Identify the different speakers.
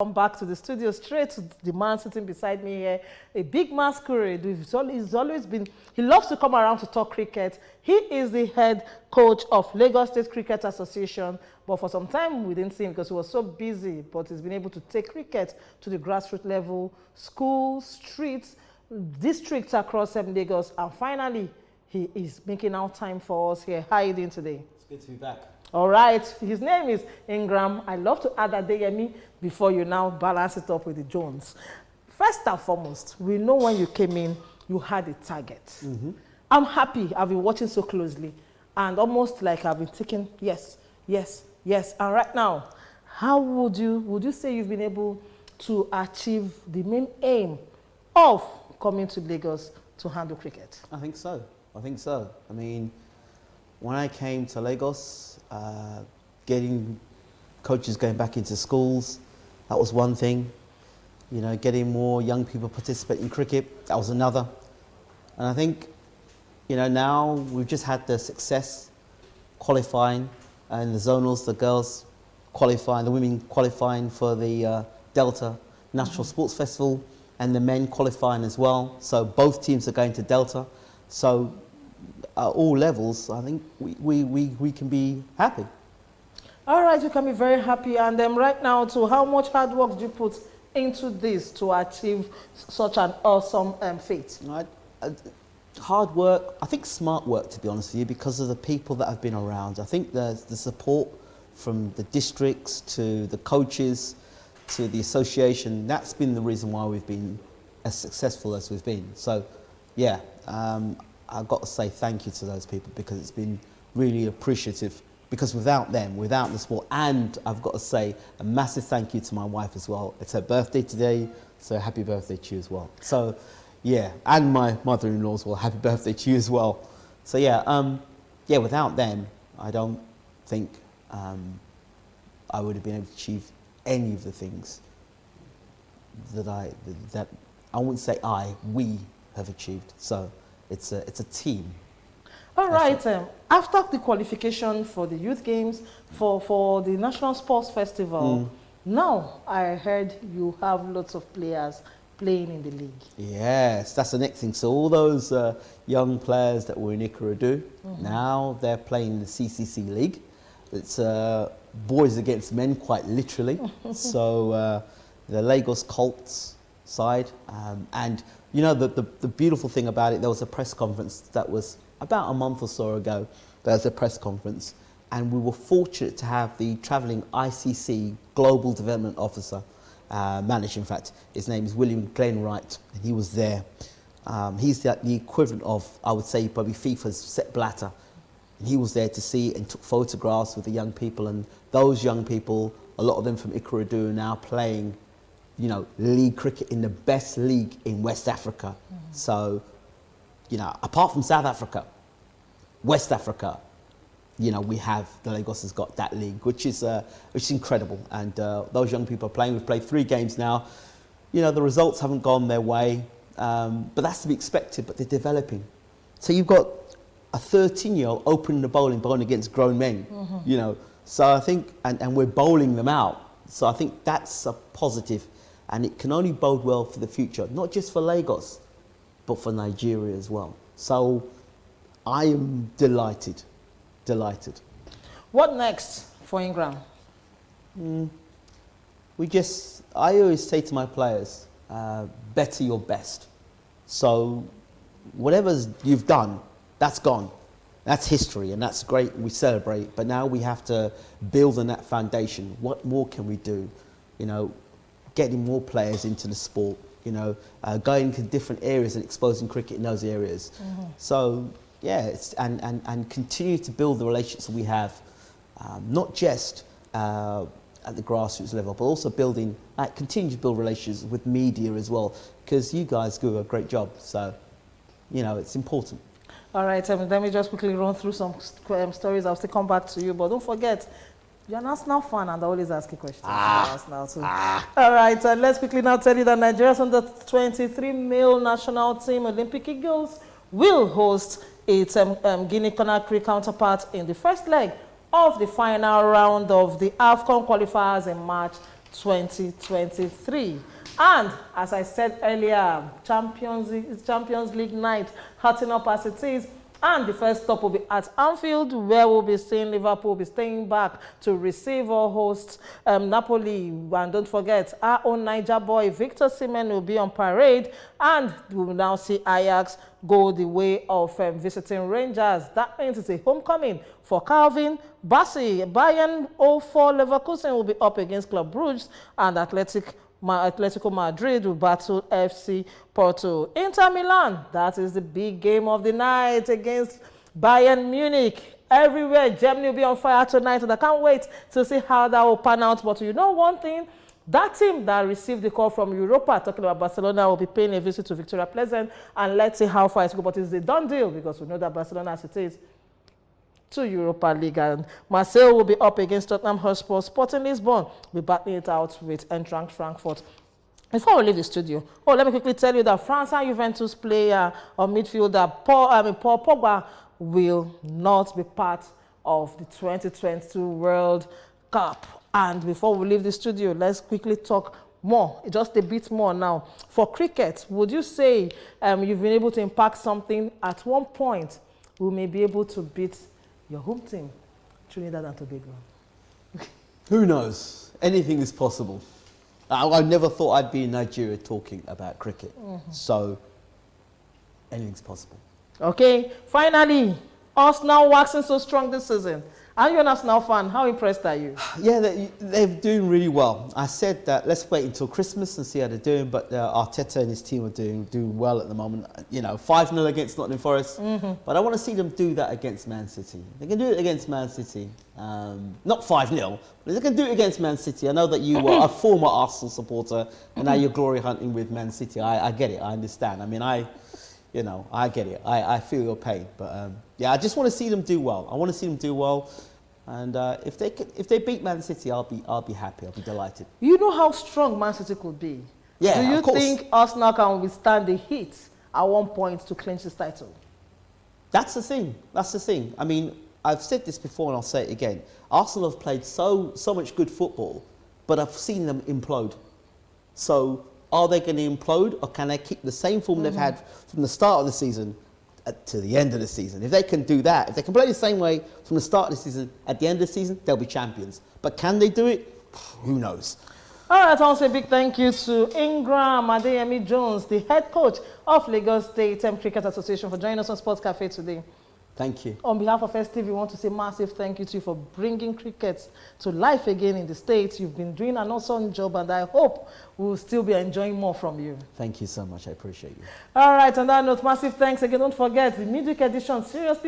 Speaker 1: Come back to the studio, straight to the man sitting beside me here, a big masquerade. He's always been, he loves to come around to talk cricket. He is the head coach of Lagos State Cricket Association, but for some time we didn't see him because he was so busy, but he's been able to take cricket to the grassroots level, schools, streets, districts across Lagos, and finally he is making out time for us here. How are you doing today?
Speaker 2: It's good to be back.
Speaker 1: All right, his name is Ingram. I love to add Adeyemi before you now balance it up with the Jones. First and foremost, we know when you came in, you had a target. I'm happy. I've been watching so closely and almost like I've been taking yes, yes, yes. And right now, how would you say you've been able to achieve the main aim of coming to Lagos to handle cricket?
Speaker 2: I think so. I mean, when I came to Lagos, getting coaches going back into schools, that was one thing. You know, getting more young people participating in cricket, that was another. And I think, you know, now we've just had the success qualifying and the zonals, the girls qualifying, the women qualifying for the Delta National Sports Festival, and the men qualifying as well. So both teams are going to Delta. So at all levels, I think we can be happy.
Speaker 1: All right, you can be very happy. And right now, too, how much hard work do you put into this to achieve such an awesome feat?
Speaker 2: Hard work, I think smart work, to be honest with you, because of the people that have been around. I think the support from the districts to the coaches to the association, that's been the reason why we've been as successful as we've been. So, yeah, I've got to say thank you to those people because it's been really appreciative. Because without them, without the sport, and I've got to say a massive thank you to my wife as well. It's her birthday today, so happy birthday to you as well. So, yeah, and my mother-in-law as well, happy birthday to you as well. So yeah, without them, I don't think I would have been able to achieve any of the things that I wouldn't say we have achieved. So it's a team.
Speaker 1: All right, after the qualification for the youth games, for the National Sports Festival, now I heard you have lots of players playing in the league. Yes,
Speaker 2: that's the next thing. So all those young players that were in Ikorodu, now they're playing in the CCC League. It's boys against men, quite literally. So the Lagos Colts side, and you know the beautiful thing about it, there was a press conference that was about a month or so ago. There was a press conference, and we were fortunate to have the travelling ICC Global Development Officer, manager in fact. His name is William Glenwright, and he was there. He's the equivalent of, I would say, probably FIFA's Sepp Blatter. And he was there to see and took photographs with the young people, and those young people, a lot of them from Ikorodu, are now playing, you know, league cricket in the best league in West Africa. So, you know, apart from South Africa, West Africa, you know, the Lagos has got that league, which is incredible. And those young people are playing. We've played 3 games now. You know, the results haven't gone their way, but that's to be expected, but they're developing. So you've got a 13-year-old opening the bowling against grown men, you know. So I think, and we're bowling them out. So I think that's a positive, and it can only bode well for the future, not just for Lagos, but for Nigeria as well. So I am delighted.
Speaker 1: What next for Ingram?
Speaker 2: I always say to my players, better your best. So whatever you've done, that's gone. That's history, and that's great, we celebrate, but now we have to build on that foundation. What more can we do? You know, getting more players into the sport, you know, going to different areas and exposing cricket in those areas. So, yeah, and continue to build the relationships we have, not just at the grassroots level, but also continue to build relationships with media as well, because you guys do a great job. So, you know, it's important.
Speaker 1: All right, let me just quickly run through some stories. I'll still come back to you, but don't forget, you're an Arsenal fan and I always ask you questions. All right, let's quickly now tell you that Nigeria's under 23 male national team Olympic Eagles will host its Guinea-Conakry counterpart in the first leg of the final round of the AFCON qualifiers in March 2023. And as I said earlier, Champions League night, hotting up as it is. And the first stop will be at Anfield, where we'll be seeing Liverpool be staying back to receive or host Napoli. And don't forget, our own Niger boy, Victor Osimhen, will be on parade. And we will now see Ajax go the way of visiting Rangers. That means it's a homecoming for Calvin Bassey. Bayern 04 Leverkusen will be up against Club Brugge, and Atletico Madrid will battle FC Porto. Inter Milan, that is the big game of the night against Bayern Munich. Everywhere, Germany will be on fire tonight, and I can't wait to see how that will pan out. But you know one thing, that team that received the call from Europa, talking about Barcelona, will be paying a visit to Victoria Pleasant, and let's see how far it's going. But it's a done deal, because we know that Barcelona, as it is, to Europa League, and Marseille will be up against Tottenham Hotspur. Sporting Lisbon will be battling it out with Eintracht Frankfurt. Before we leave the studio, let me quickly tell you that France and Juventus player or midfielder Paul Pogba will not be part of the 2022 World Cup. And before we leave the studio, let's quickly talk more, just a bit more now. For cricket, would you say you've been able to impact something at one point? We may be able to beat your home team, Trinidad and Tobago.
Speaker 2: Who knows? Anything is possible. I never thought I'd be in Nigeria talking about cricket. So, anything's possible.
Speaker 1: Okay, finally, Arsenal waxing so strong this season. Are you an Arsenal fan? How impressed are you?
Speaker 2: Yeah, they're doing really well. I said that let's wait until Christmas and see how they're doing, but Arteta and his team are doing well at the moment. You know, 5-0 against Nottingham Forest, but I want to see them do that against Man City. They can do it against Man City. Not 5-0, but they can do it against Man City. I know that you were a former Arsenal supporter, and now you're glory hunting with Man City. I get it. I understand. I mean, I get it. I feel your pain, but yeah, I just want to see them do well. I want to see them do well, and if they beat Man City, I'll be happy. I'll be delighted.
Speaker 1: You know how strong Man City could be.
Speaker 2: Yeah,
Speaker 1: do you
Speaker 2: of course.
Speaker 1: think Arsenal can withstand the heat at one point to clinch this title?
Speaker 2: That's the thing. That's the thing. I mean, I've said this before, and I'll say it again. Arsenal have played so much good football, but I've seen them implode. So, are they going to implode, or can they keep the same form they've had from the start of the season to the end of the season? If they can do that, if they can play the same way from the start of the season at the end of the season, they'll be champions. But can they do it? Who knows?
Speaker 1: All right, also a big thank you to Ingram Jones, the head coach of Lagos State Cricket Association, for joining us on Sports Cafe today.
Speaker 2: Thank you.
Speaker 1: On behalf of STV, we want to say massive thank you to you for bringing cricket to life again in the States. You've been doing an awesome job, and I hope we'll still be enjoying more from you.
Speaker 2: Thank you so much. I appreciate you.
Speaker 1: All right, on that note, massive thanks again. Don't forget, the midweek edition, seriously